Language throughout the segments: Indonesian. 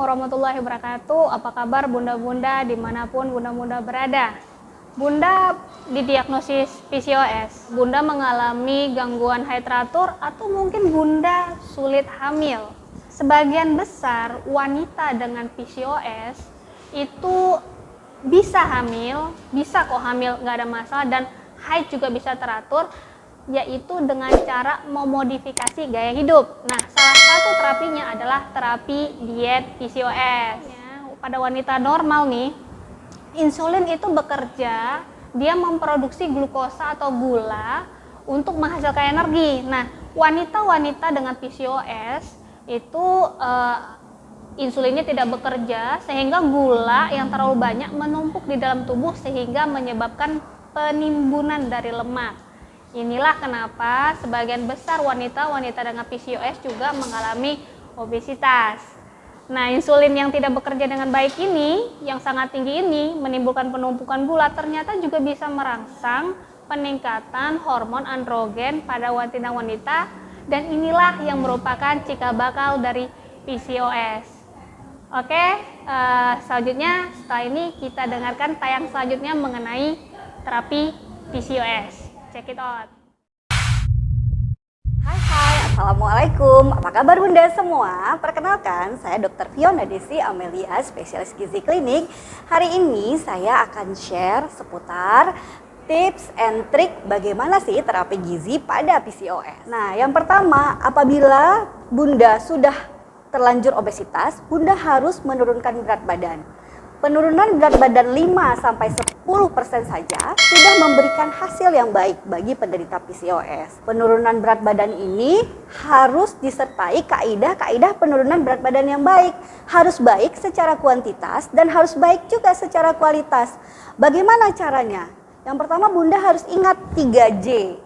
warahmatullahi wabarakatuh. Apa kabar bunda-bunda dimanapun bunda-bunda berada? Bunda didiagnosis PCOS. Bunda mengalami gangguan haid teratur atau mungkin bunda sulit hamil. Sebagian besar wanita dengan PCOS itu bisa hamil, bisa kok hamil, nggak ada masalah, dan haid juga bisa teratur, yaitu dengan cara memodifikasi gaya hidup. Nah, salah satu terapinya adalah terapi diet PCOS. Pada wanita normal nih, insulin itu bekerja, dia memproduksi glukosa atau gula untuk menghasilkan energi. Nah, wanita-wanita dengan PCOS itu insulinnya tidak bekerja, sehingga gula yang terlalu banyak menumpuk di dalam tubuh sehingga menyebabkan penimbunan dari lemak. Inilah kenapa sebagian besar wanita-wanita dengan PCOS juga mengalami obesitas. Nah, insulin yang tidak bekerja dengan baik ini, yang sangat tinggi ini, menimbulkan penumpukan gula, ternyata juga bisa merangsang peningkatan hormon androgen pada wanita-wanita, dan inilah yang merupakan cikal bakal dari PCOS. Oke, selanjutnya setelah ini kita dengarkan tayang selanjutnya mengenai terapi PCOS. Check it out. Hai, assalamualaikum. Apa kabar bunda semua? Perkenalkan, saya Dr. Fiona Desi Amelia, spesialis gizi klinik. Hari ini saya akan share seputar tips and trik bagaimana sih terapi gizi pada PCOS. Nah, yang pertama, apabila bunda sudah terlanjur obesitas, bunda harus menurunkan berat badan. Penurunan berat badan 5-10% saja sudah memberikan hasil yang baik bagi penderita PCOS. Penurunan berat badan ini harus disertai kaidah-kaidah penurunan berat badan yang baik. Harus baik secara kuantitas dan harus baik juga secara kualitas. Bagaimana caranya? Yang pertama, bunda harus ingat 3J.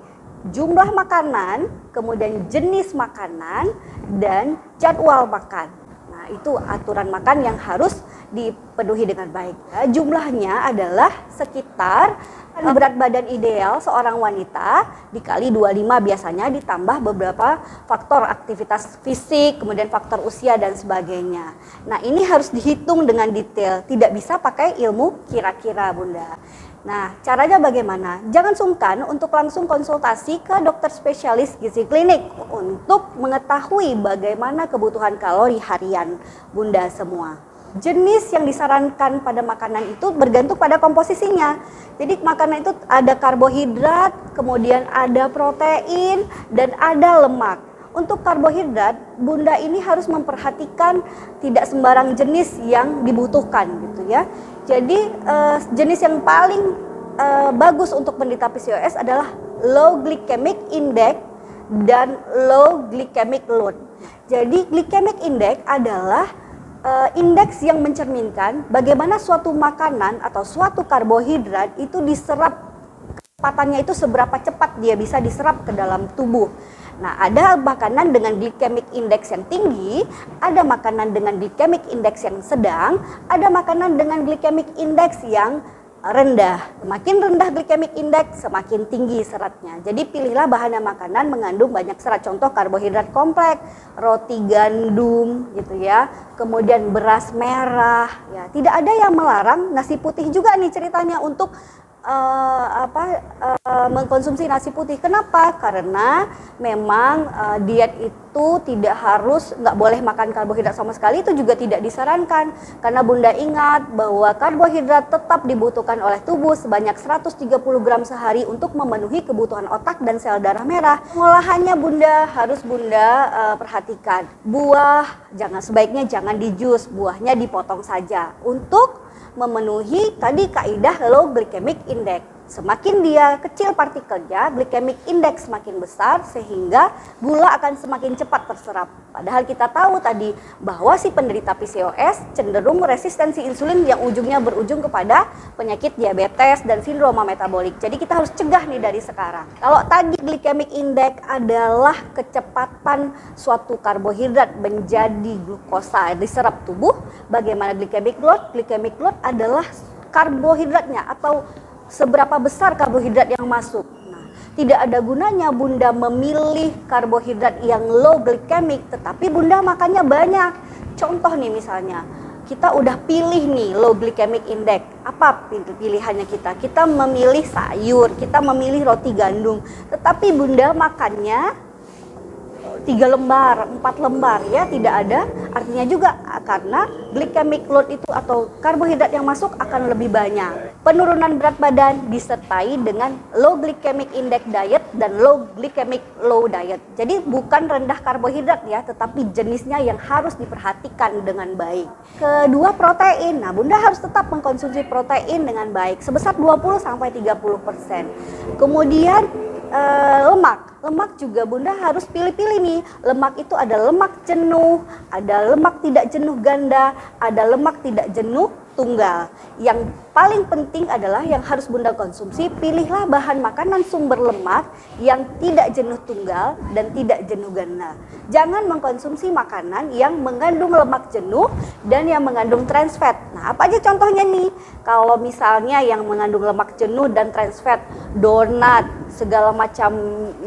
Jumlah makanan, kemudian jenis makanan, dan jadwal makan. Nah, itu aturan makan yang harus dipenuhi dengan baik. Jumlahnya adalah sekitar berat badan ideal seorang wanita dikali 25 biasanya, ditambah beberapa faktor aktivitas fisik, kemudian faktor usia dan sebagainya. Nah, ini harus dihitung dengan detail, tidak bisa pakai ilmu kira-kira bunda. Nah, caranya bagaimana? Jangan sungkan untuk langsung konsultasi ke dokter spesialis gizi klinik untuk mengetahui bagaimana kebutuhan kalori harian bunda semua. Jenis yang disarankan pada makanan itu bergantung pada komposisinya. Jadi makanan itu ada karbohidrat, kemudian ada protein, dan ada lemak. Untuk karbohidrat, bunda ini harus memperhatikan tidak sembarang jenis yang dibutuhkan gitu ya. Jadi jenis yang paling bagus untuk penderita PCOS adalah low glycemic index dan low glycemic load. Jadi glycemic index adalah indeks yang mencerminkan bagaimana suatu makanan atau suatu karbohidrat itu diserap, kecepatannya itu seberapa cepat dia bisa diserap ke dalam tubuh. Nah, ada makanan dengan glycemic index yang tinggi, ada makanan dengan glycemic index yang sedang, ada makanan dengan glycemic index yang rendah. Semakin rendah glycemic index, semakin tinggi seratnya. Jadi pilihlah bahan dan makanan mengandung banyak serat. Contoh karbohidrat kompleks, roti gandum gitu ya. Kemudian beras merah ya. Tidak ada yang melarang nasi putih juga nih ceritanya untuk mengkonsumsi nasi putih. Kenapa? Karena memang diet itu nggak boleh makan karbohidrat sama sekali, itu juga tidak disarankan. Karena bunda ingat bahwa karbohidrat tetap dibutuhkan oleh tubuh sebanyak 130 gram sehari untuk memenuhi kebutuhan otak dan sel darah merah. Pengolahannya bunda harus perhatikan. Buah sebaiknya jangan di jus, buahnya dipotong saja untuk memenuhi tadi kaidah low glycemic index. Semakin dia kecil partikelnya, glycemic index semakin besar sehingga gula akan semakin cepat terserap. Padahal kita tahu tadi bahwa si penderita PCOS cenderung resistensi insulin yang ujungnya berujung kepada penyakit diabetes dan sindroma metabolik. Jadi kita harus cegah nih dari sekarang. Kalau tadi glycemic index adalah kecepatan suatu karbohidrat menjadi glukosa diserap tubuh, bagaimana glycemic load? Glycemic load adalah karbohidratnya atau seberapa besar karbohidrat yang masuk. Nah, tidak ada gunanya bunda memilih karbohidrat yang low glycemic, tetapi bunda makannya banyak. contoh nih misalnya, kita udah pilih nih low glycemic index. Apa pilihannya kita? Kita memilih sayur, kita memilih roti gandum. Tetapi Bunda makannya 3 lembar, 4 lembar ya, tidak ada artinya juga, karena glycemic load itu atau karbohidrat yang masuk akan lebih banyak. Penurunan berat badan disertai dengan low glycemic index diet dan low glycemic low diet. Jadi bukan rendah karbohidrat ya, tetapi jenisnya yang harus diperhatikan dengan baik. Kedua, protein. Nah, Bunda harus tetap mengkonsumsi protein dengan baik sebesar 20-30%. Kemudian lemak juga Bunda harus pilih-pilih nih. Lemak itu ada lemak jenuh, ada lemak tidak jenuh ganda, ada lemak tidak jenuh tunggal. Yang paling penting adalah yang harus Bunda konsumsi, pilihlah bahan makanan sumber lemak yang tidak jenuh tunggal dan tidak jenuh ganda. Jangan mengkonsumsi makanan yang mengandung lemak jenuh dan yang mengandung trans fat. Nah, apa aja contohnya nih? Kalau misalnya yang mengandung lemak jenuh dan trans fat, donat, segala macam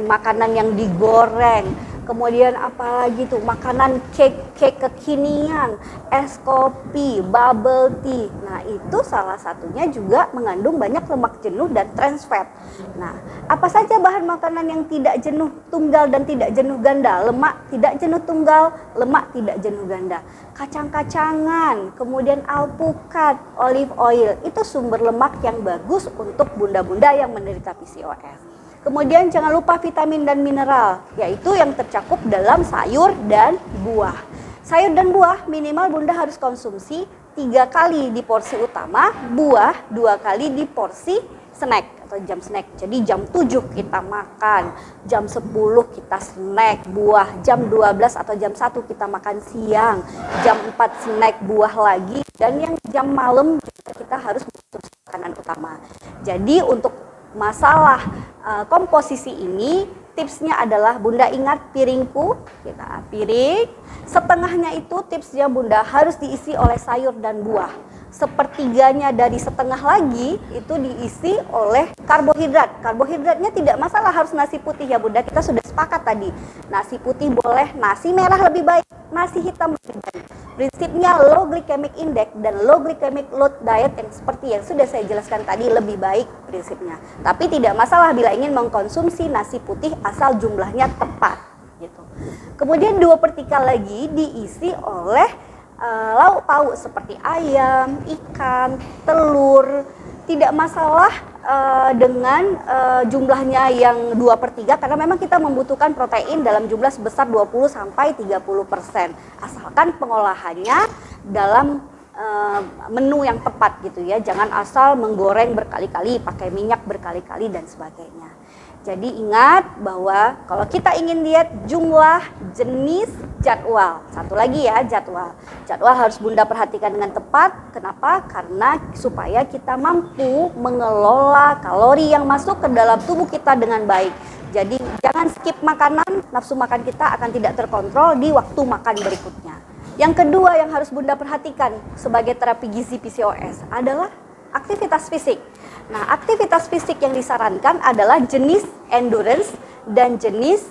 makanan yang digoreng, kemudian apalagi tuh makanan cake kekinian, es kopi, bubble tea. Nah, itu salah satunya juga mengandung banyak lemak jenuh dan trans fat. Nah, apa saja bahan makanan yang tidak jenuh tunggal dan tidak jenuh ganda? Lemak tidak jenuh tunggal, lemak tidak jenuh ganda. Kacang-kacangan, kemudian alpukat, olive oil, itu sumber lemak yang bagus untuk bunda-bunda yang menderita PCOS. Kemudian jangan lupa vitamin dan mineral, yaitu yang tercakup dalam sayur dan buah. Sayur dan buah minimal Bunda harus konsumsi 3 kali di porsi utama, buah 2 kali di porsi snack atau jam snack. Jadi jam 7 kita makan, jam 10 kita snack buah, jam 12 atau jam 1 kita makan siang, jam 4 snack buah lagi, dan yang jam malam kita harus konsumsi makanan utama. Jadi untuk masalah komposisi ini, tipsnya adalah Bunda ingat piringku, kita piring setengahnya itu tipsnya Bunda harus diisi oleh sayur dan buah. Sepertiganya dari setengah lagi itu diisi oleh karbohidrat. Karbohidratnya tidak masalah harus nasi putih ya Bunda, kita sudah sepakat tadi. Nasi putih boleh, nasi merah lebih baik, nasi hitam lebih baik. Prinsipnya low glycemic index dan low glycemic load diet yang seperti yang sudah saya jelaskan tadi lebih baik prinsipnya. Tapi tidak masalah bila ingin mengkonsumsi nasi putih asal jumlahnya tepat gitu. Kemudian 2/3 lagi diisi oleh lauk pauk seperti ayam, ikan, telur. Tidak masalah dengan jumlahnya yang 2/3 karena memang kita membutuhkan protein dalam jumlah sebesar 20-30%. Asalkan pengolahannya dalam menu yang tepat gitu ya. Jangan asal menggoreng berkali-kali, pakai minyak berkali-kali dan sebagainya. Jadi ingat bahwa kalau kita ingin diet, jumlah, jenis, jadwal. Satu lagi ya, jadwal. Jadwal harus Bunda perhatikan dengan tepat. Kenapa? Karena supaya kita mampu mengelola kalori yang masuk ke dalam tubuh kita dengan baik. Jadi jangan skip makanan, nafsu makan kita akan tidak terkontrol di waktu makan berikutnya. Yang kedua yang harus Bunda perhatikan sebagai terapi gizi PCOS adalah aktivitas fisik. Nah, aktivitas fisik yang disarankan adalah jenis endurance dan jenis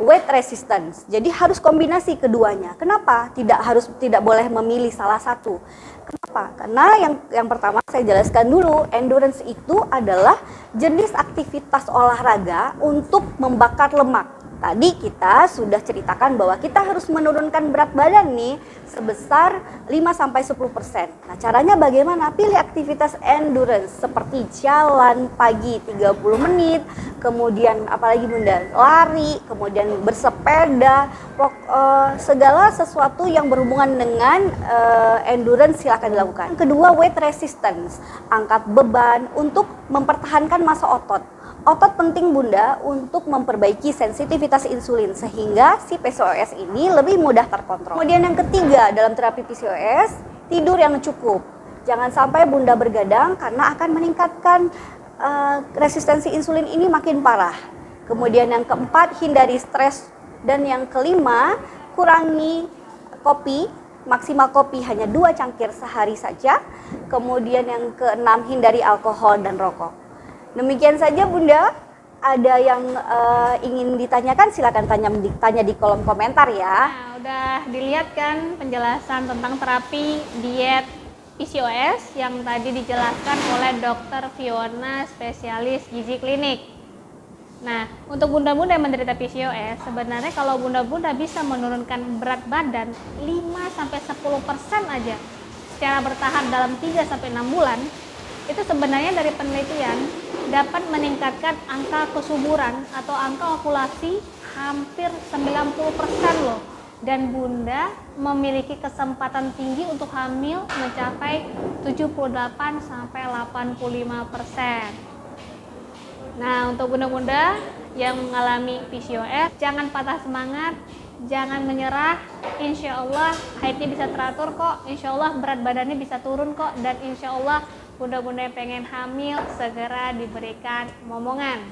weight resistance. Jadi harus kombinasi keduanya. Kenapa? Tidak boleh memilih salah satu. Kenapa? Karena yang pertama saya jelaskan dulu, endurance itu adalah jenis aktivitas olahraga untuk membakar lemak. Tadi kita sudah ceritakan bahwa kita harus menurunkan berat badan nih sebesar 5-10%. Nah, caranya bagaimana? Pilih aktivitas endurance seperti jalan pagi 30 menit, kemudian apalagi Bunda, lari, kemudian bersepeda, segala sesuatu yang berhubungan dengan endurance silakan dilakukan. Kedua, weight resistance, angkat beban untuk mempertahankan massa otot. Otot penting Bunda untuk memperbaiki sensitivitas insulin sehingga si PCOS ini lebih mudah terkontrol. Kemudian yang ketiga dalam terapi PCOS, tidur yang cukup. Jangan sampai Bunda bergadang karena akan meningkatkan resistensi insulin ini makin parah. Kemudian yang keempat, hindari stres. Dan yang kelima, kurangi kopi. Maksimal kopi hanya 2 cangkir sehari saja. Kemudian yang keenam, hindari alkohol dan rokok. Demikian saja Bunda ada yang ingin ditanyakan, silakan tanya di kolom komentar ya. Nah, udah dilihat kan penjelasan tentang terapi diet PCOS yang tadi dijelaskan oleh Dr. Fiona, spesialis gizi klinik. Nah, untuk bunda-bunda yang menderita PCOS, sebenarnya kalau bunda-bunda bisa menurunkan berat badan 5-10% aja secara bertahap dalam 3-6 bulan, itu sebenarnya dari penelitian dapat meningkatkan angka kesuburan atau angka ovulasi hampir 90% loh. Dan bunda memiliki kesempatan tinggi untuk hamil mencapai 78-85%. Nah, untuk bunda-bunda yang mengalami PCOS, jangan patah semangat, jangan menyerah. Insya Allah haidnya bisa teratur kok, insya Allah berat badannya bisa turun kok, dan insya Allah bunda-bunda yang pengen hamil segera diberikan momongan.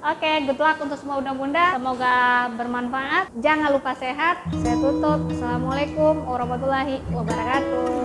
Oke, good luck untuk semua bunda-bunda, semoga bermanfaat. Jangan lupa sehat. Saya tutup. Assalamualaikum warahmatullahi wabarakatuh.